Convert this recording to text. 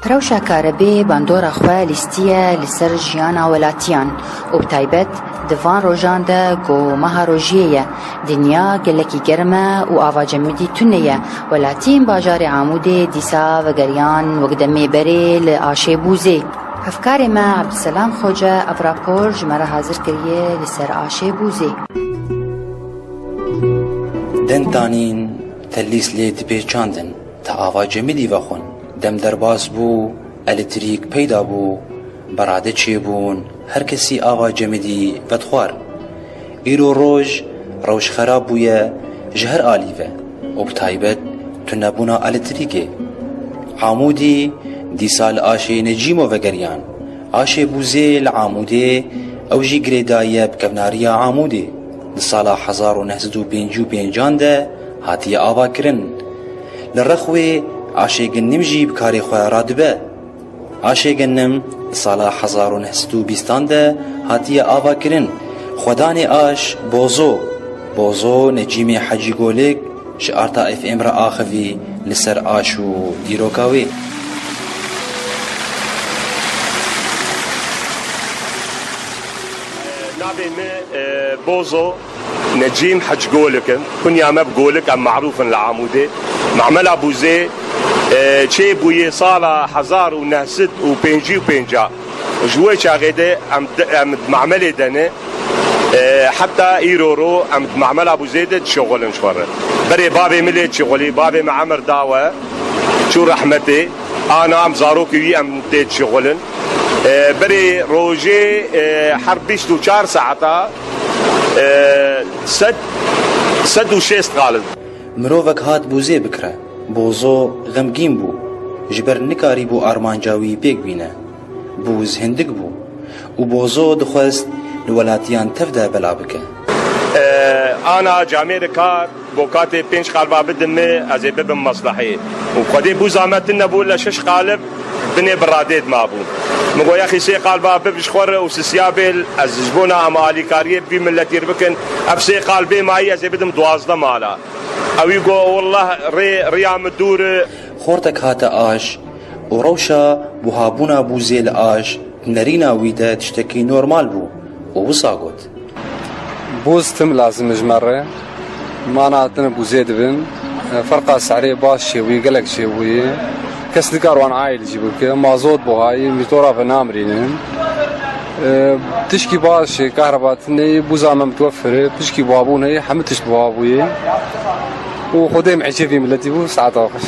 روشا كهرباء باندورا خواه لستية لسر جيانا ولاتيان وبتايبت دفان روجان دا گو مها روجية دنيا گلكي گرمه و آوا جمدي تنية ولاتين باجار عمود ديسا و گريان وقدمي بري لآشي بوزي هفكاري ما عبدالسلام خوجة افراپور جمرة حاضر كريه لسر آشي بوزي دنتانين تليس ليت بيچاندن تا آوا جمدي وخون دم درباز بو الکتریک پیدا بو براده چی بون هر کسی آوا جمدی بدخوار ایرو روش خراب بویه جهر آلیوه و بتایبت تنبونا الکتریکه عمودی دی سال آشه نجیمو وگریان آشه بوزه لعموده او جی گریدایه بکبناریا عموده لسالا 1955 ده هاتی آوا کرن لرخوه عاشقنم جی بکاری خواه را دبه عاشقنم سالا 1920 ده هاتی آوا کرن خودان آش بوزو نجیم حجی گولک شعارتا اف ام را آخوی لسر آشو دیروکاوی نابي بوزو نجيم حج قولك كنيا ما بقولك ام معروف العمودي معمل ابو زي شي بوي صاله 1955 جوي شاغده ام معمل دنه حتى ايرورو ام معمل ابو زيد شغل شفر بري بابي ملي شغلي بابي معمر داوه شو رحمتي انا ام زاروكي ام تيت شغلن بري روجي حربيشتو 4 ساعتا سد وشيست غالب مروفك هات بوزي بكره بوزو غمگین بو جبر نکاری بو آرمانجاوی بیگ بینه بوز هندگ بو و بوزو دخواست لولاتیان تفده بلا بکه انا جامعه کار بوکات 5 قالبا بدمه از ببم مصلحي وخدي بو زعمت نبو لا 6 قالب بني براديد ما بو مگو يا اخي سي قالبا ببش خور وسيابل از جبونا امالي كاريه بي ملتي ربكن افسي قالبي معي از بدم 12 مالا او يقول والله ريام الدور خورتك هاتا آش وروشا بوهابونا بوزيل آش نرينا ويدا تشتكي نورمال بو ووصاقوت بوزتم لازم جمرة ما نعطينا بوزيد بن فرقة سعرية باش شوي قلق شوي كس دكاروان عايل جيبوا كده مازوت بوهاي ميتورا في نامرين تشكي باش كهرباتني بوزامة متوفرة تشكي بوابون هي حمتش بوابوي وخدي معي في ملتي بو ساعات آخر